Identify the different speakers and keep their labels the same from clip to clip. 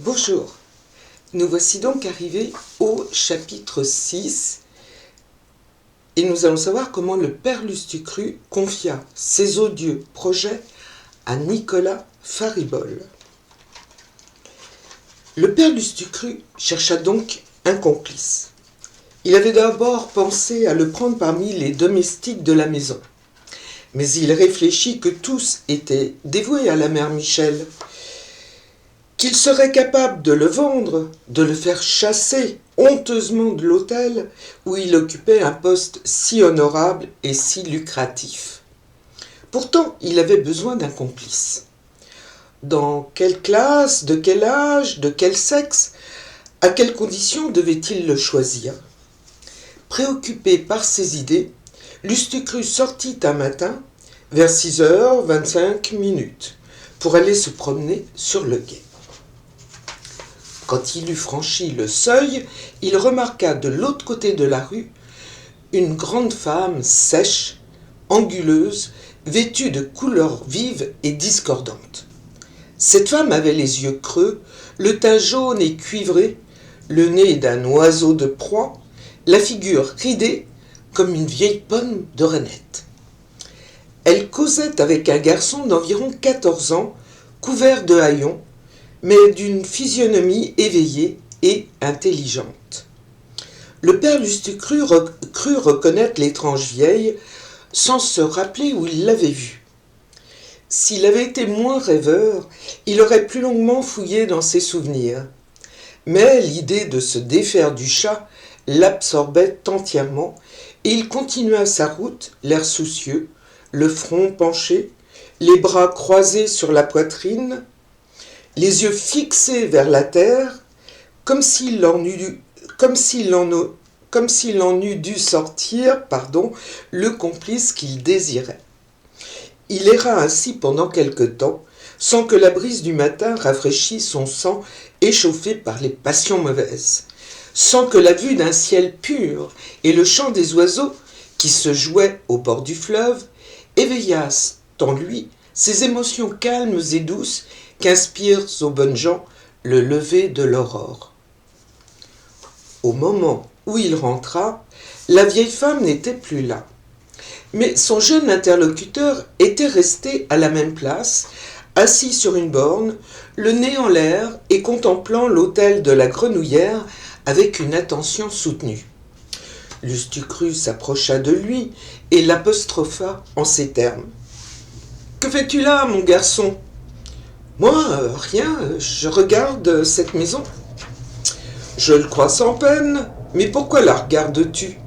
Speaker 1: Bonjour, nous voici donc arrivés au chapitre 6 et nous allons savoir comment le père Lustucru confia ses odieux projets à Nicolas Faribol. Le père Lustucru chercha donc un complice. Il avait d'abord pensé à le prendre parmi les domestiques de la maison, mais il réfléchit que tous étaient dévoués à la mère Michel, qu'il serait capable de le vendre, de le faire chasser honteusement de l'hôtel où il occupait un poste si honorable et si lucratif. Pourtant, il avait besoin d'un complice. Dans quelle classe, de quel âge, de quel sexe, à quelles conditions devait-il le choisir ? Préoccupé par ces idées, Lustucru sortit un matin vers 6h25 pour aller se promener sur le quai. Quand il eut franchi le seuil, il remarqua de l'autre côté de la rue une grande femme sèche, anguleuse, vêtue de couleurs vives et discordantes. Cette femme avait les yeux creux, le teint jaune et cuivré, le nez d'un oiseau de proie, la figure ridée comme une vieille pomme de reinette. Elle causait avec un garçon d'environ 14 ans, couvert de haillons, mais d'une physionomie éveillée et intelligente. Le père Lustucru crut reconnaître l'étrange vieille sans se rappeler où il l'avait vue. S'il avait été moins rêveur, il aurait plus longuement fouillé dans ses souvenirs. Mais l'idée de se défaire du chat l'absorbait entièrement et il continua sa route, l'air soucieux, le front penché, les bras croisés sur la poitrine, les yeux fixés vers la terre, comme s'il en eût dû sortir, le complice qu'il désirait. Il erra ainsi pendant quelque temps, sans que la brise du matin rafraîchît son sang échauffé par les passions mauvaises, sans que la vue d'un ciel pur et le chant des oiseaux qui se jouaient au bord du fleuve éveillassent en lui ces émotions calmes et douces qu'inspirent aux bonnes gens le lever de l'aurore. Au moment où il rentra, la vieille femme n'était plus là. Mais son jeune interlocuteur était resté à la même place, assis sur une borne, le nez en l'air et contemplant l'autel de la Grenouillère avec une attention soutenue. Lustucru s'approcha de lui et l'apostropha en ces termes. « Que fais-tu là, mon garçon ? » « Moi, rien, je regarde cette maison. »« Je le crois sans peine, mais pourquoi la regardes-tu ? » ?»«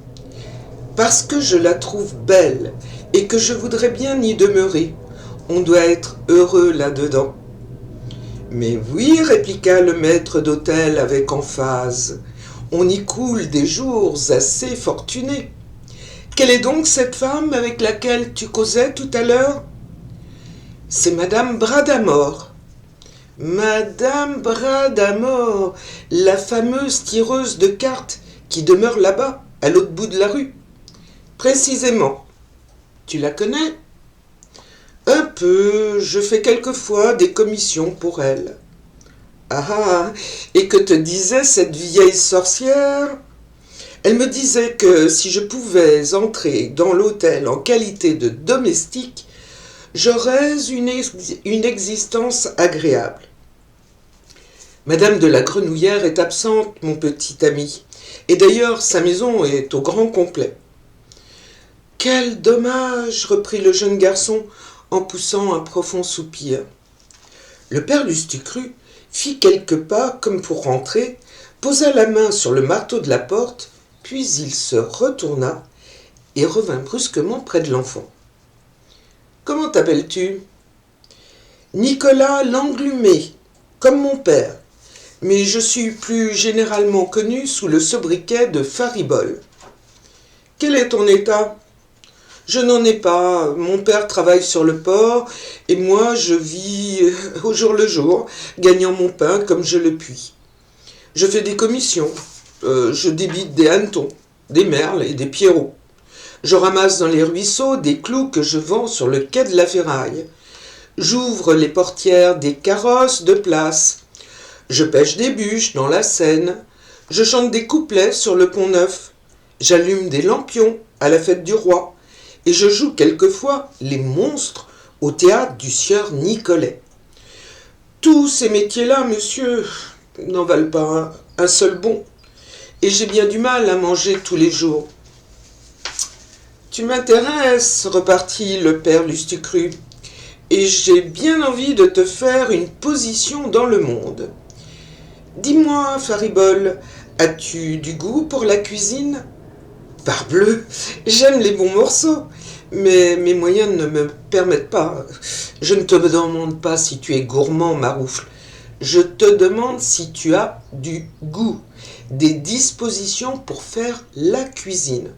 Speaker 1: Parce que je la trouve belle et que je voudrais bien y demeurer. On doit être heureux là-dedans. »« Mais oui, répliqua le maître d'hôtel avec emphase, on y coule des jours assez fortunés. Quelle est donc cette femme avec laquelle tu causais tout à l'heure ? » ?»« C'est Madame Bradamore. » « Madame Bradamore, la fameuse tireuse de cartes qui demeure là-bas, à l'autre bout de la rue. »« Précisément. Tu la connais ? » ?»« Un peu, je fais quelquefois des commissions pour elle. »« Ah, et que te disait cette vieille sorcière ? » ?»« Elle me disait que si je pouvais entrer dans l'hôtel en qualité de domestique, j'aurais une existence agréable. » Madame de la Grenouillère est absente, mon petit ami, et d'ailleurs sa maison est au grand complet. Quel dommage, reprit le jeune garçon en poussant un profond soupir. Le père Lustucru fit quelques pas comme pour rentrer, posa la main sur le marteau de la porte, puis il se retourna et revint brusquement près de l'enfant. « Comment t'appelles-tu ? » ?»« Nicolas Langlumé, comme mon père, mais je suis plus généralement connu sous le sobriquet de Faribol. »« Quel est ton état ? » ?»« Je n'en ai pas, mon père travaille sur le port, et moi je vis au jour le jour, gagnant mon pain comme je le puis. Je fais des commissions, je débite des hannetons, des merles et des pierrots. Je ramasse dans les ruisseaux des clous que je vends sur le quai de la Ferraille. J'ouvre les portières des carrosses de place. Je pêche des bûches dans la Seine. Je chante des couplets sur le pont Neuf. J'allume des lampions à la fête du roi. Et je joue quelquefois les monstres au théâtre du sieur Nicolet. Tous ces métiers-là, monsieur, n'en valent pas un seul bon. Et j'ai bien du mal à manger tous les jours. Tu m'intéresses, repartit le père Lustucru, et j'ai bien envie de te faire une position dans le monde. Dis-moi, Faribole, as-tu du goût pour la cuisine ? Parbleu, j'aime les bons morceaux, mais mes moyens ne me permettent pas. Je ne te demande pas si tu es gourmand, Maroufle. Je te demande si tu as du goût, des dispositions pour faire la cuisine.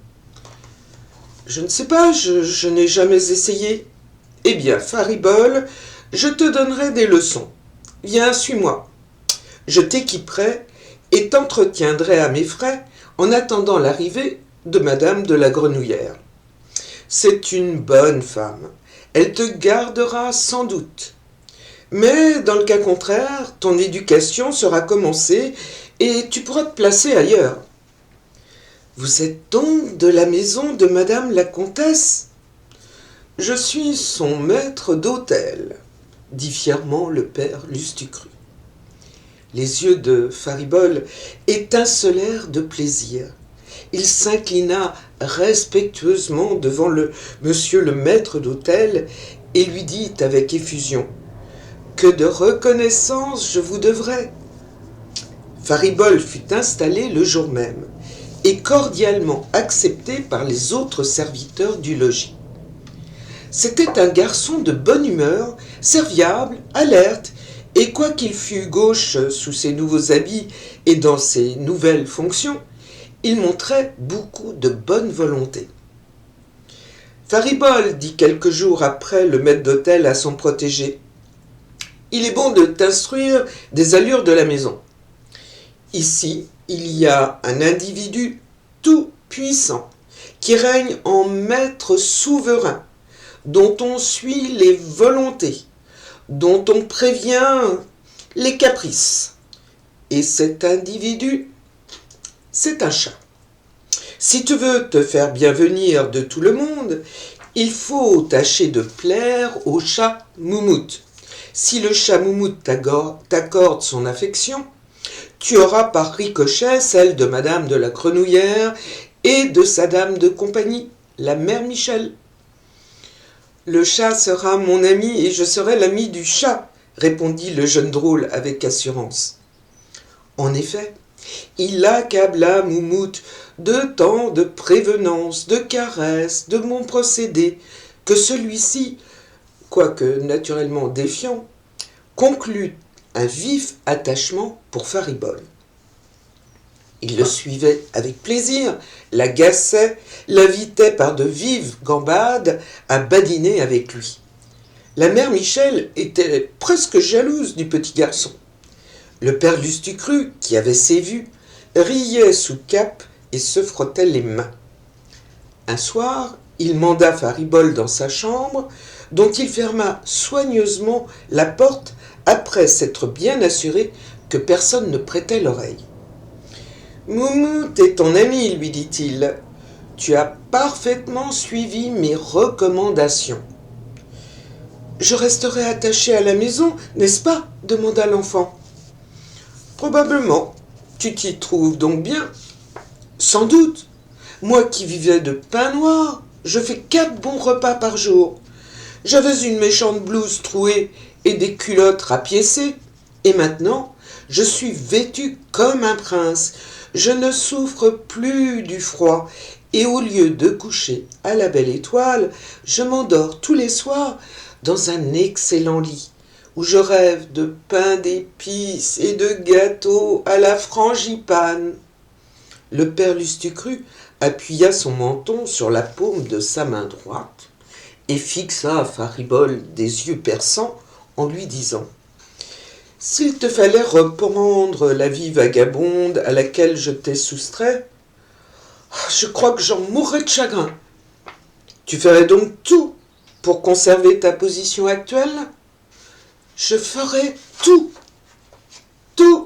Speaker 1: Je ne sais pas, je n'ai jamais essayé. Eh bien, Faribole, je te donnerai des leçons. Viens, suis-moi. Je t'équiperai et t'entretiendrai à mes frais en attendant l'arrivée de Madame de la Grenouillère. C'est une bonne femme. Elle te gardera sans doute. Mais dans le cas contraire, ton éducation sera commencée et tu pourras te placer ailleurs. Vous êtes donc de la maison de Madame la Comtesse ? Je suis son maître d'hôtel, dit fièrement le père Lustucru. Les yeux de Faribole étincelèrent de plaisir. Il s'inclina respectueusement devant monsieur le maître d'hôtel et lui dit avec effusion : « Que de reconnaissance je vous devrais !» Faribole fut installé le jour même et cordialement accepté par les autres serviteurs du logis. C'était un garçon de bonne humeur, serviable, alerte, et quoiqu'il fût gauche sous ses nouveaux habits et dans ses nouvelles fonctions, il montrait beaucoup de bonne volonté. Faribole, dit quelques jours après le maître d'hôtel à son protégé, « Il est bon de t'instruire des allures de la maison. Ici, il y a un individu tout puissant qui règne en maître souverain, dont on suit les volontés, dont on prévient les caprices. Et cet individu, c'est un chat. Si tu veux te faire bien venir de tout le monde, il faut tâcher de plaire au chat Moumoute. Si le chat Moumoute t'accorde son affection, tu auras par ricochet celle de Madame de la Grenouillère et de sa dame de compagnie, la mère Michel. Le chat sera mon ami et je serai l'ami du chat, répondit le jeune drôle avec assurance. En effet, il accabla Moumoute de tant de prévenances, de caresses, de bons procédés, que celui-ci, quoique naturellement défiant, conclut un vif attachement pour Faribole. Il le suivait avec plaisir, l'agaçait, l'invitait par de vives gambades à badiner avec lui. La mère Michel était presque jalouse du petit garçon. Le père Lustucru, qui avait ses vues, riait sous cape et se frottait les mains. Un soir, il manda Faribole dans sa chambre, dont il ferma soigneusement la porte après s'être bien assuré que personne ne prêtait l'oreille. « Moumoute est ton ami, lui dit-il. Tu as parfaitement suivi mes recommandations. »« Je resterai attaché à la maison, n'est-ce pas ?» demanda l'enfant. « Probablement. Tu t'y trouves donc bien. »« Sans doute. Moi qui vivais de pain noir, je fais 4 bons repas par jour. J'avais une méchante blouse trouée et des culottes rapiécées, et maintenant, je suis vêtu comme un prince. Je ne souffre plus du froid, et au lieu de coucher à la belle étoile, je m'endors tous les soirs dans un excellent lit, où je rêve de pain d'épices et de gâteaux à la frangipane. » Le père Lustucru appuya son menton sur la paume de sa main droite et fixa à Faribole des yeux perçants en lui disant : « S'il te fallait reprendre la vie vagabonde à laquelle je t'ai soustrait, je crois que j'en mourrais de chagrin. Tu ferais donc tout pour conserver ta position actuelle ? Je ferai tout, tout.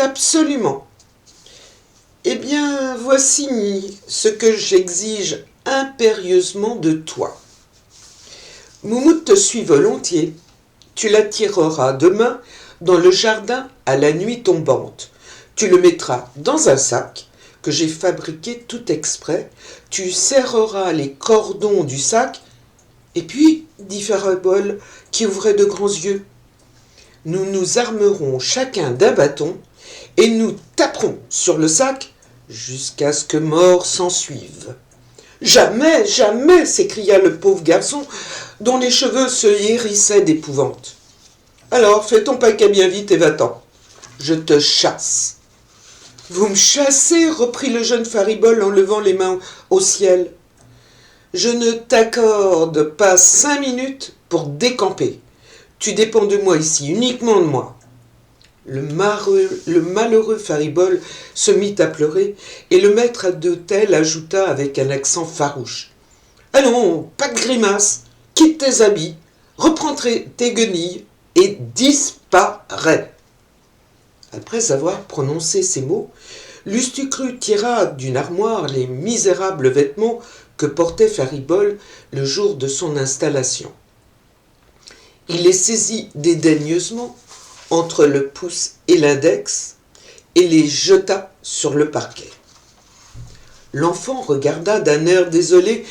Speaker 1: absolument. Eh bien, voici ce que j'exige impérieusement de toi. Moumoute te suit volontiers. Tu l'attireras demain dans le jardin à la nuit tombante. Tu le mettras dans un sac que j'ai fabriqué tout exprès. Tu serreras les cordons du sac. Et puis, dit Faribole, qui ouvrait de grands yeux, nous nous armerons chacun d'un bâton et nous taperons sur le sac jusqu'à ce que mort s'ensuive. Jamais, jamais, s'écria le pauvre garçon, dont les cheveux se hérissaient d'épouvante. Alors, fais ton paquet bien vite et va-t'en. Je te chasse. Vous me chassez, reprit le jeune Faribole en levant les mains au ciel. Je ne t'accorde pas 5 minutes pour décamper. Tu dépends de moi ici, uniquement de moi. Le malheureux Faribole se mit à pleurer et le maître d'hôtel ajouta avec un accent farouche. « Allons, pas de grimace, quitte tes habits, reprends tes guenilles et disparais. » Après avoir prononcé ces mots, Lustucru tira d'une armoire les misérables vêtements que portait Faribole le jour de son installation. Il les saisit dédaigneusement entre le pouce et l'index et les jeta sur le parquet. L'enfant regarda d'un air désolé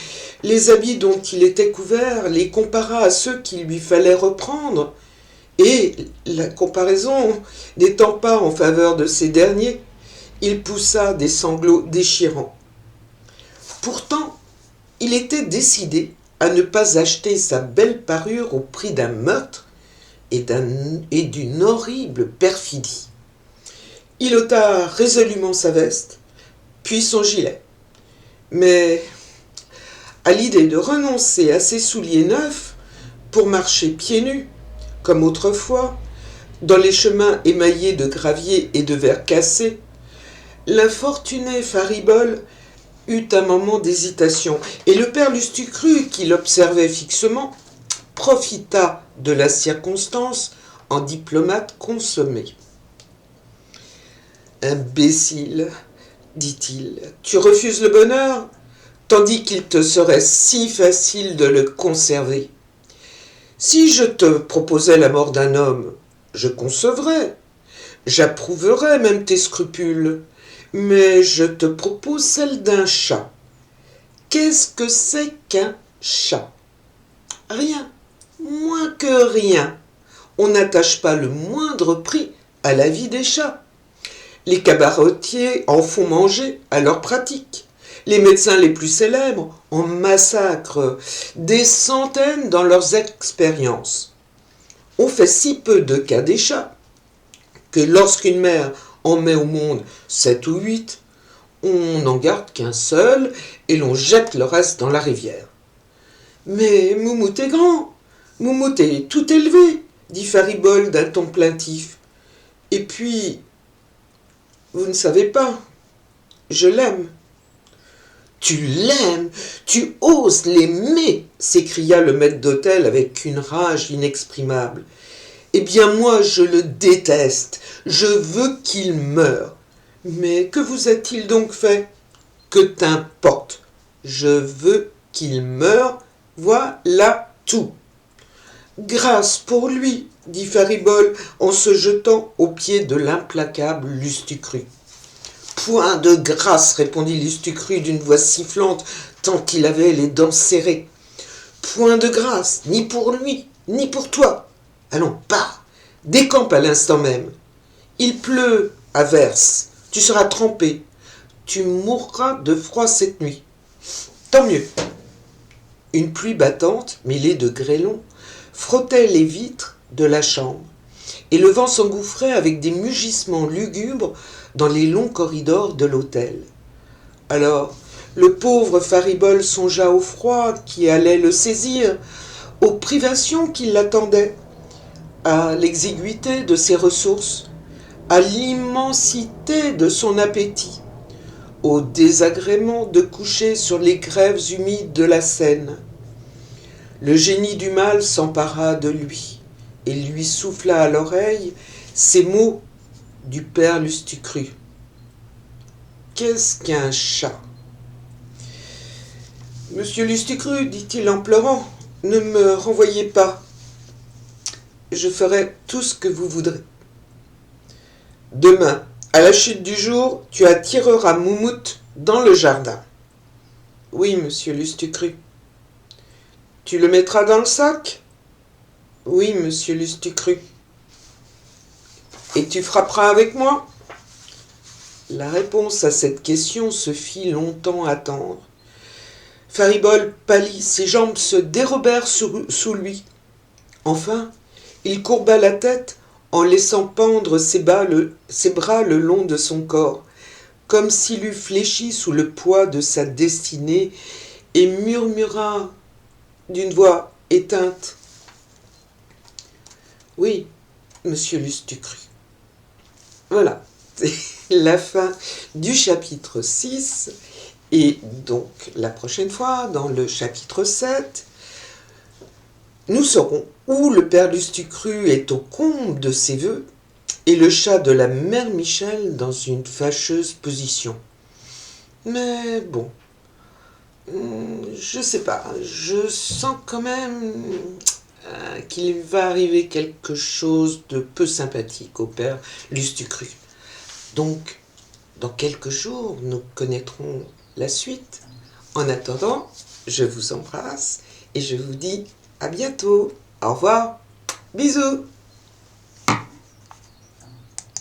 Speaker 1: les habits dont il était couvert, les compara à ceux qu'il lui fallait reprendre, et, la comparaison n'étant pas en faveur de ces derniers, il poussa des sanglots déchirants. Pourtant, il était décidé à ne pas acheter sa belle parure au prix d'un meurtre et d'une horrible perfidie. Il ôta résolument sa veste, puis son gilet. Mais, à l'idée de renoncer à ses souliers neufs pour marcher pieds nus, comme autrefois, dans les chemins émaillés de gravier et de verre cassé, l'infortuné Faribole eut un moment d'hésitation, et le père Lustucru, qui l'observait fixement, profita de la circonstance en diplomate consommé. « Imbécile, dit-il, tu refuses le bonheur, tandis qu'il te serait si facile de le conserver. Si je te proposais la mort d'un homme, je concevrais, j'approuverais même tes scrupules, mais je te propose celle d'un chat. Qu'est-ce que c'est qu'un chat? Rien, moins que rien. On n'attache pas le moindre prix à la vie des chats. Les cabaretiers en font manger à leur pratique. Les médecins les plus célèbres en massacrent des centaines dans leurs expériences. On fait si peu de cas des chats que lorsqu'une mère en met au monde 7 ou 8, on n'en garde qu'un seul et l'on jette le reste dans la rivière. « Mais Moumoute est grand, Moumoute est tout élevé, dit Faribole d'un ton plaintif. Et puis, vous ne savez pas, je l'aime. » Tu l'aimes, tu oses l'aimer, s'écria le maître d'hôtel avec une rage inexprimable. Eh bien moi je le déteste, je veux qu'il meure. Mais que vous a-t-il donc fait? Que t'importe, je veux qu'il meure, voilà tout. Grâce pour lui, dit Faribole en se jetant aux pieds de l'implacable Lustucru. Point de grâce, répondit Lustucru d'une voix sifflante tant il avait les dents serrées. Point de grâce, ni pour lui, ni pour toi. Allons, pars, décampe à l'instant même. Il pleut à verse, tu seras trempé, tu mourras de froid cette nuit. Tant mieux. Une pluie battante, mêlée de grêlons, frottait les vitres de la chambre, et le vent s'engouffrait avec des mugissements lugubres dans les longs corridors de l'hôtel. Alors, le pauvre Faribole songea au froid qui allait le saisir, aux privations qui l'attendaient, à l'exiguïté de ses ressources, à l'immensité de son appétit, au désagrément de coucher sur les grèves humides de la Seine. Le génie du mal s'empara de lui et lui souffla à l'oreille ces mots du père Lustucru. Qu'est-ce qu'un chat? Monsieur Lustucru, dit-il en pleurant, ne me renvoyez pas. Je ferai tout ce que vous voudrez. Demain, à la chute du jour, tu attireras Moumoute dans le jardin. Oui, monsieur Lustucru. Tu le mettras dans le sac? Oui, monsieur Lustucru. Et tu frapperas avec moi? La réponse à cette question se fit longtemps attendre. Faribol pâlit, ses jambes se dérobèrent sous lui. Enfin, il courba la tête en laissant pendre ses bras le long de son corps, comme s'il eût fléchi sous le poids de sa destinée, et murmura d'une voix éteinte: « Oui, monsieur Lustucru. » Voilà, c'est la fin du chapitre 6. Et donc, la prochaine fois, dans le chapitre 7, nous saurons où le père Lustucru est au comble de ses vœux et le chat de la mère Michel dans une fâcheuse position. Mais bon, je sais pas, je sens quand même qu'il va arriver quelque chose de peu sympathique au père Lustucru. Donc, dans quelques jours, nous connaîtrons la suite. En attendant, je vous embrasse et je vous dis à bientôt. Au revoir. Bisous.